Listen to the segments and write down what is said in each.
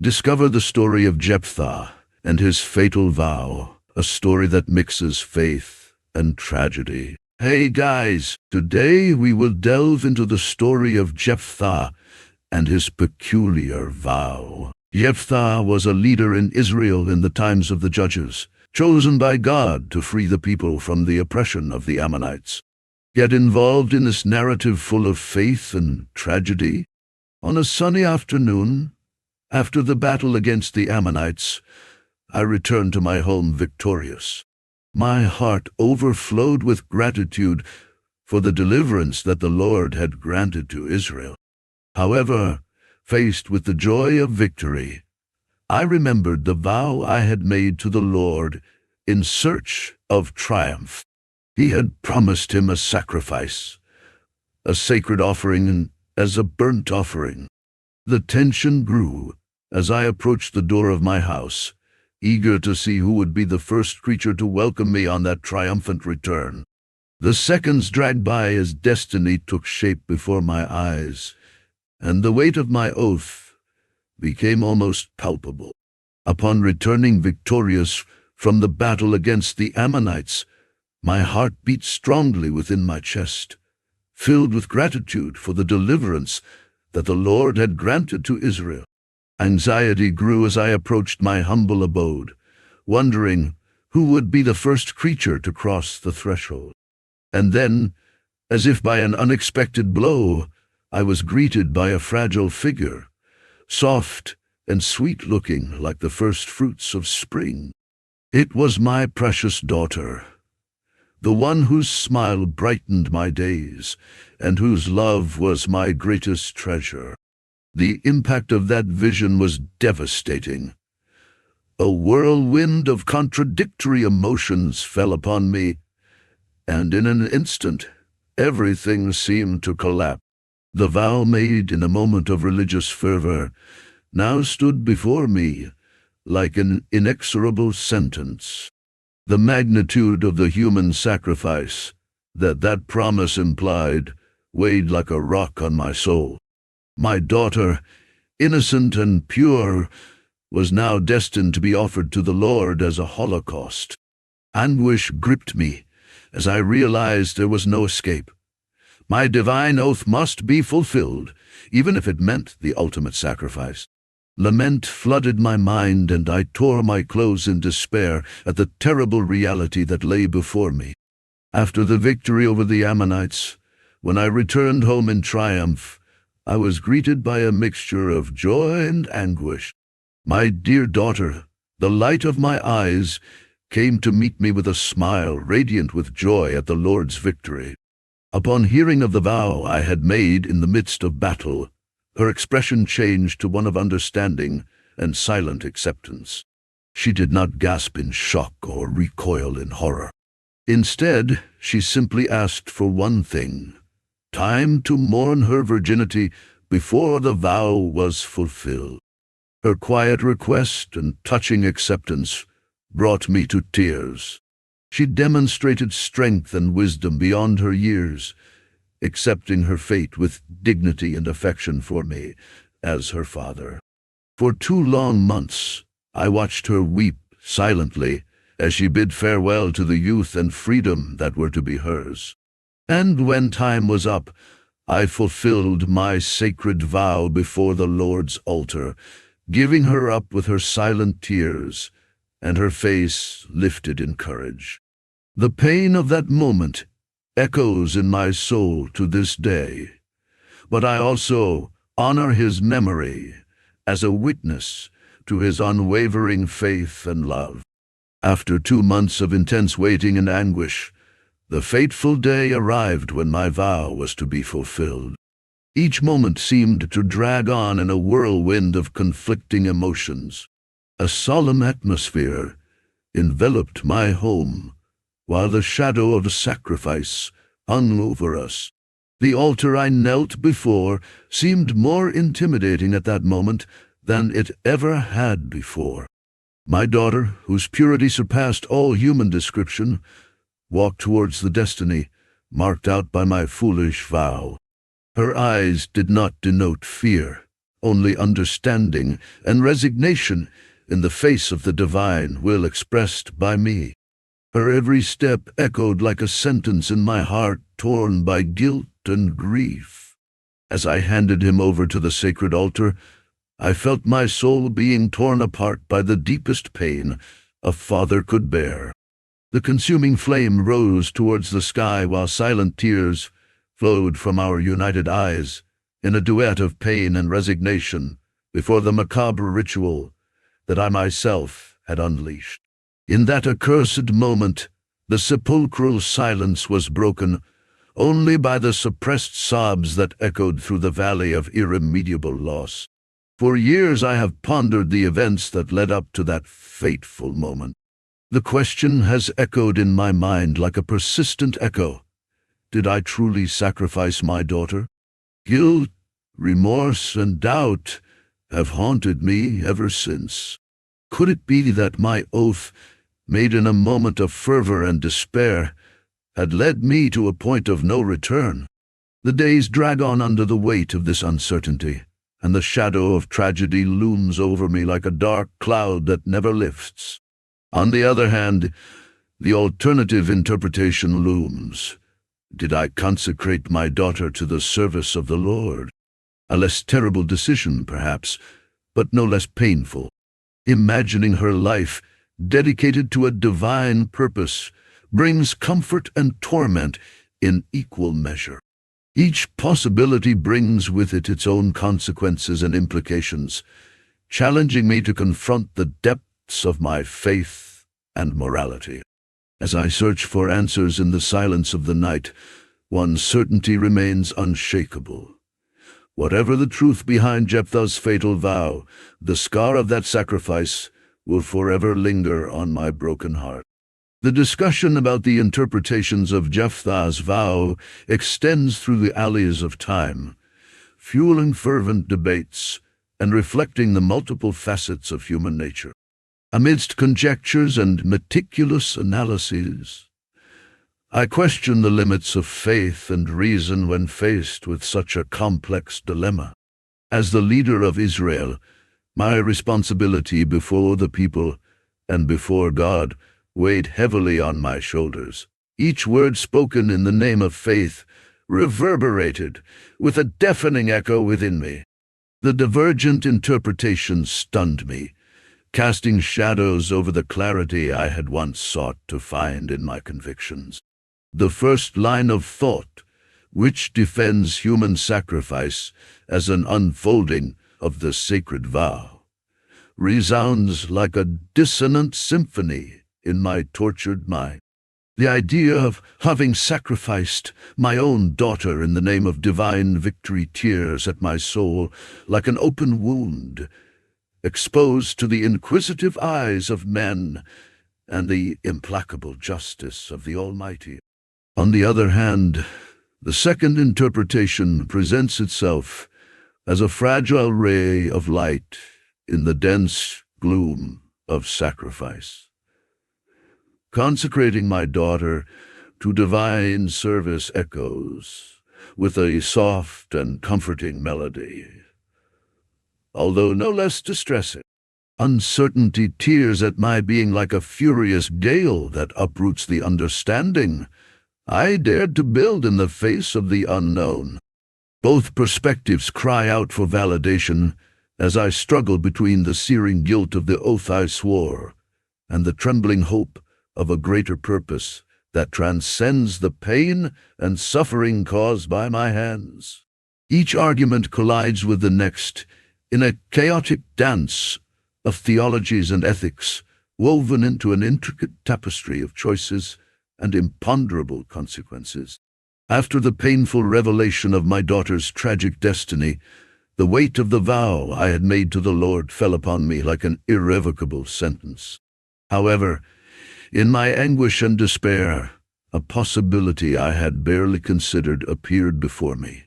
Discover the story of Jephthah and his fatal vow, a story that mixes faith and tragedy. Hey guys, today we will delve into the story of Jephthah and his peculiar vow. Jephthah was a leader in Israel in the times of the Judges, chosen by God to free the people from the oppression of the Ammonites. Get involved in this narrative full of faith and tragedy. On a sunny afternoon, after the battle against the Ammonites, I returned to my home victorious. My heart overflowed with gratitude for the deliverance that the Lord had granted to Israel. However, faced with the joy of victory, I remembered the vow I had made to the Lord in search of triumph. He had promised him a sacrifice, a sacred offering as a burnt offering. The tension grew as I approached the door of my house, eager to see who would be the first creature to welcome me on that triumphant return. The seconds dragged by as destiny took shape before my eyes, and the weight of my oath became almost palpable. Upon returning victorious from the battle against the Ammonites, my heart beat strongly within my chest, filled with gratitude for the deliverance that the Lord had granted to Israel. Anxiety grew as I approached my humble abode, wondering who would be the first creature to cross the threshold. And then, as if by an unexpected blow, I was greeted by a fragile figure, soft and sweet-looking like the first fruits of spring. It was my precious daughter, the one whose smile brightened my days, and whose love was my greatest treasure. The impact of that vision was devastating. A whirlwind of contradictory emotions fell upon me, and in an instant, everything seemed to collapse. The vow made in a moment of religious fervor now stood before me like an inexorable sentence. The magnitude of the human sacrifice that promise implied weighed like a rock on my soul. My daughter, innocent and pure, was now destined to be offered to the Lord as a holocaust. Anguish gripped me as I realized there was no escape. My divine oath must be fulfilled, even if it meant the ultimate sacrifice. Lament flooded my mind, and I tore my clothes in despair at the terrible reality that lay before me. After the victory over the Ammonites, when I returned home in triumph, I was greeted by a mixture of joy and anguish. My dear daughter, the light of my eyes, came to meet me with a smile radiant with joy at the Lord's victory. Upon hearing of the vow I had made in the midst of battle, her expression changed to one of understanding and silent acceptance. She did not gasp in shock or recoil in horror. Instead, she simply asked for one thing: time to mourn her virginity before the vow was fulfilled. Her quiet request and touching acceptance brought me to tears. She demonstrated strength and wisdom beyond her years, accepting her fate with dignity and affection for me as her father. For 2 long months, I watched her weep silently as she bid farewell to the youth and freedom that were to be hers. And when time was up, I fulfilled my sacred vow before the Lord's altar, giving her up with her silent tears and her face lifted in courage. The pain of that moment echoes in my soul to this day, but I also honor his memory as a witness to his unwavering faith and love. After 2 months of intense waiting and anguish, the fateful day arrived when my vow was to be fulfilled. Each moment seemed to drag on in a whirlwind of conflicting emotions. A solemn atmosphere enveloped my home, while the shadow of the sacrifice hung over us. The altar I knelt before seemed more intimidating at that moment than it ever had before. My daughter, whose purity surpassed all human description, walked towards the destiny marked out by my foolish vow. Her eyes did not denote fear, only understanding and resignation in the face of the divine will expressed by me. Her every step echoed like a sentence in my heart torn by guilt and grief. As I handed him over to the sacred altar, I felt my soul being torn apart by the deepest pain a father could bear. The consuming flame rose towards the sky while silent tears flowed from our united eyes in a duet of pain and resignation before the macabre ritual that I myself had unleashed. In that accursed moment, the sepulchral silence was broken only by the suppressed sobs that echoed through the valley of irremediable loss. For years I have pondered the events that led up to that fateful moment. The question has echoed in my mind like a persistent echo. Did I truly sacrifice my daughter? Guilt, remorse, and doubt have haunted me ever since. Could it be that my oath, made in a moment of fervor and despair, had led me to a point of no return? The days drag on under the weight of this uncertainty, and the shadow of tragedy looms over me like a dark cloud that never lifts. On the other hand, the alternative interpretation looms. Did I consecrate my daughter to the service of the Lord? A less terrible decision, perhaps, but no less painful. Imagining her life dedicated to a divine purpose brings comfort and torment in equal measure. Each possibility brings with it its own consequences and implications, challenging me to confront the depths of my faith and morality. As I search for answers in the silence of the night, one certainty remains unshakable. Whatever the truth behind Jepthah's fatal vow, the scar of that sacrifice will forever linger on my broken heart. The discussion about the interpretations of Jepthah's vow extends through the alleys of time, fueling fervent debates and reflecting the multiple facets of human nature. Amidst conjectures and meticulous analyses, I question the limits of faith and reason when faced with such a complex dilemma. As the leader of Israel, my responsibility before the people and before God weighed heavily on my shoulders. Each word spoken in the name of faith reverberated with a deafening echo within me. The divergent interpretations stunned me, casting shadows over the clarity I had once sought to find in my convictions. The first line of thought, which defends human sacrifice as an unfolding of the sacred vow, resounds like a dissonant symphony in my tortured mind. The idea of having sacrificed my own daughter in the name of divine victory tears at my soul like an open wound, exposed to the inquisitive eyes of men and the implacable justice of the Almighty. On the other hand, the second interpretation presents itself as a fragile ray of light in the dense gloom of sacrifice. Consecrating my daughter to divine service echoes with a soft and comforting melody, although no less distressing. Uncertainty tears at my being like a furious gale that uproots the understanding I dared to build in the face of the unknown. Both perspectives cry out for validation as I struggle between the searing guilt of the oath I swore and the trembling hope of a greater purpose that transcends the pain and suffering caused by my hands. Each argument collides with the next in a chaotic dance of theologies and ethics woven into an intricate tapestry of choices and imponderable consequences. After the painful revelation of my daughter's tragic destiny, the weight of the vow I had made to the Lord fell upon me like an irrevocable sentence. However, in my anguish and despair, a possibility I had barely considered appeared before me.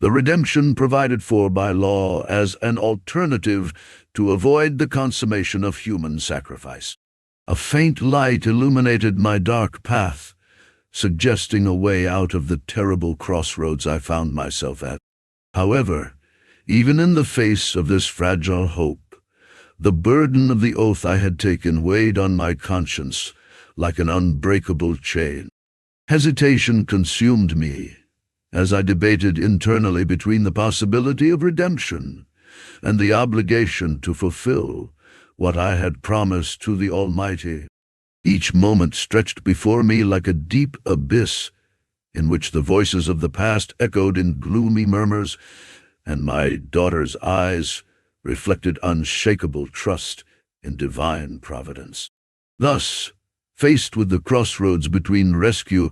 The redemption provided for by law as an alternative to avoid the consummation of human sacrifice. A faint light illuminated my dark path, suggesting a way out of the terrible crossroads I found myself at. However, Even in the face of this fragile hope, the burden of the oath I had taken weighed on my conscience like an unbreakable chain. Hesitation consumed me as I debated internally between the possibility of redemption and the obligation to fulfill what I had promised to the Almighty. Each moment stretched before me like a deep abyss in which the voices of the past echoed in gloomy murmurs, and my daughter's eyes reflected unshakable trust in divine providence. Thus, faced with the crossroads between rescue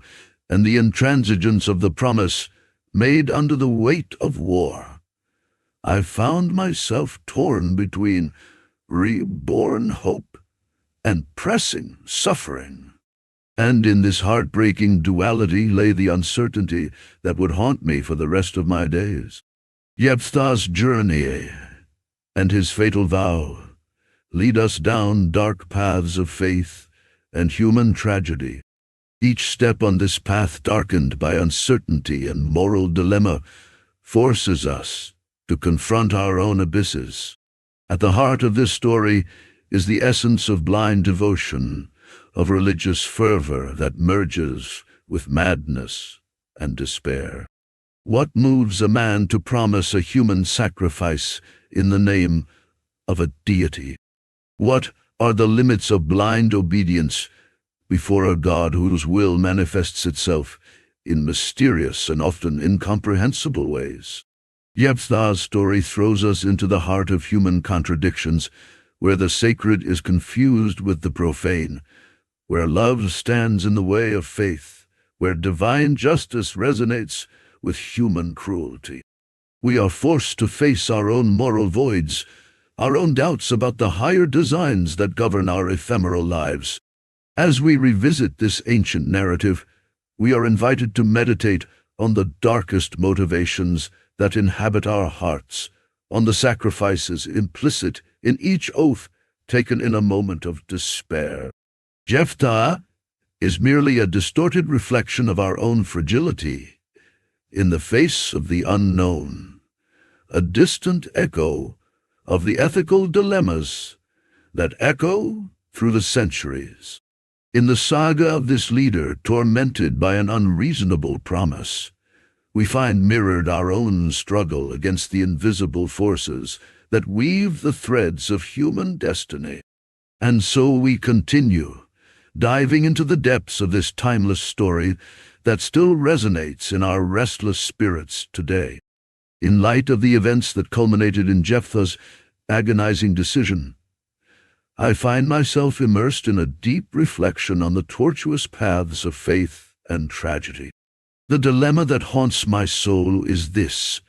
and the intransigence of the promise made under the weight of war, I found myself torn between reborn hope and pressing suffering. And in this heartbreaking duality lay the uncertainty that would haunt me for the rest of my days. Jepthah's journey and his fatal vow lead us down dark paths of faith and human tragedy. Each step on this path, darkened by uncertainty and moral dilemma, forces us to confront our own abysses. At the heart of this story is the essence of blind devotion, of religious fervor that merges with madness and despair. What moves a man to promise a human sacrifice in the name of a deity? What are the limits of blind obedience before a God whose will manifests itself in mysterious and often incomprehensible ways? Jepthah's story throws us into the heart of human contradictions, where the sacred is confused with the profane, where love stands in the way of faith, where divine justice resonates with human cruelty. We are forced to face our own moral voids, our own doubts about the higher designs that govern our ephemeral lives. As we revisit this ancient narrative, we are invited to meditate on the darkest motivations that inhabit our hearts, on the sacrifices implicit in each oath taken in a moment of despair. Jepthah is merely a distorted reflection of our own fragility in the face of the unknown, a distant echo of the ethical dilemmas that echo through the centuries. In the saga of this leader tormented by an unreasonable promise, we find mirrored our own struggle against the invisible forces that weave the threads of human destiny. And so we continue, diving into the depths of this timeless story that still resonates in our restless spirits today. In light of the events that culminated in Jephthah's agonizing decision, I find myself immersed in a deep reflection on the tortuous paths of faith and tragedy. The dilemma that haunts my soul is this: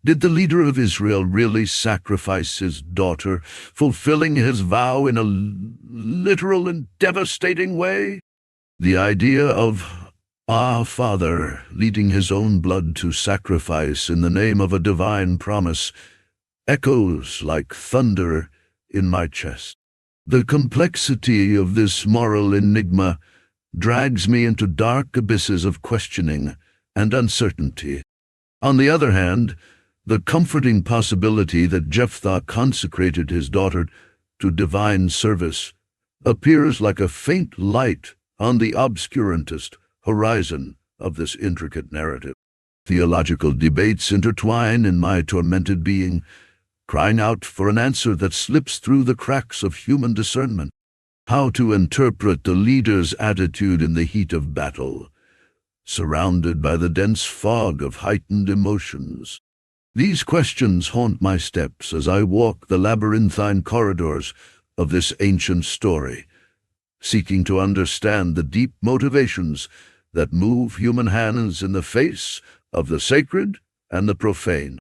did the leader of Israel really sacrifice his daughter, fulfilling his vow in a literal and devastating way? The idea of our Father leading his own blood to sacrifice in the name of a divine promise echoes like thunder in my chest. The complexity of this moral enigma drags me into dark abysses of questioning and uncertainty. On the other hand, the comforting possibility that Jephthah consecrated his daughter to divine service appears like a faint light on the obscurantist horizon of this intricate narrative. Theological debates intertwine in my tormented being, crying out for an answer that slips through the cracks of human discernment. How to interpret the leader's attitude in the heat of battle, surrounded by the dense fog of heightened emotions? These questions haunt my steps as I walk the labyrinthine corridors of this ancient story, seeking to understand the deep motivations that move human hands in the face of the sacred and the profane.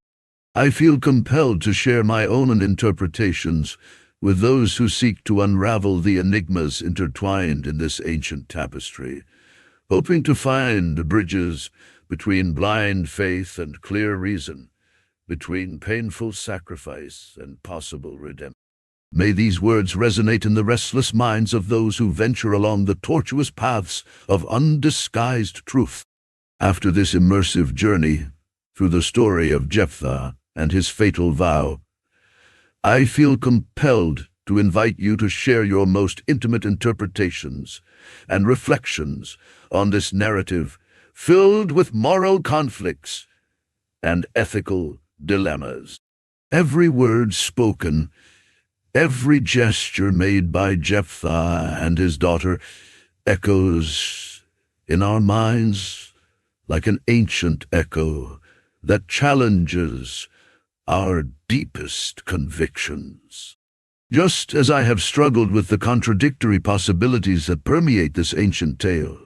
I feel compelled to share my own interpretations with those who seek to unravel the enigmas intertwined in this ancient tapestry, hoping to find bridges between blind faith and clear reason, between painful sacrifice and possible redemption. May these words resonate in the restless minds of those who venture along the tortuous paths of undisguised truth. After this immersive journey through the story of Jephthah, and his fatal vow, I feel compelled to invite you to share your most intimate interpretations and reflections on this narrative filled with moral conflicts and ethical dilemmas. Every word spoken, every gesture made by Jephthah and his daughter echoes in our minds like an ancient echo that challenges our deepest convictions. Just as I have struggled with the contradictory possibilities that permeate this ancient tale,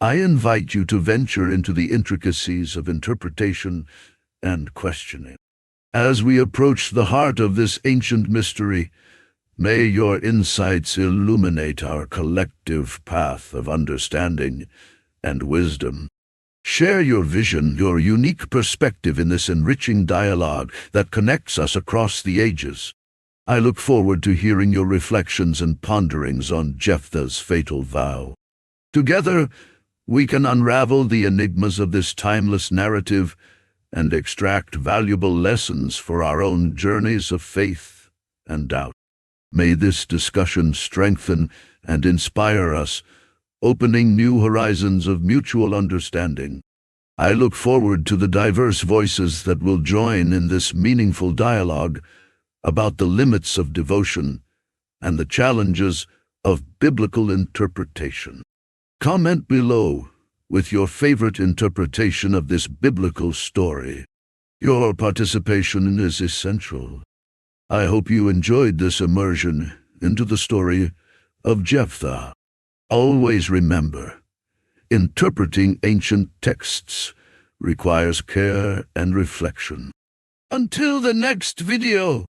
I invite you to venture into the intricacies of interpretation and questioning. As we approach the heart of this ancient mystery, may your insights illuminate our collective path of understanding and wisdom. Share your vision, your unique perspective in this enriching dialogue that connects us across the ages. I look forward to hearing your reflections and ponderings on Jephthah's fatal vow. Together, we can unravel the enigmas of this timeless narrative and extract valuable lessons for our own journeys of faith and doubt. May this discussion strengthen and inspire us, opening new horizons of mutual understanding. I look forward to the diverse voices that will join in this meaningful dialogue about the limits of devotion and the challenges of biblical interpretation. Comment below with your favorite interpretation of this biblical story. Your participation is essential. I hope you enjoyed this immersion into the story of Jephthah. Always remember, interpreting ancient texts requires care and reflection. Until the next video.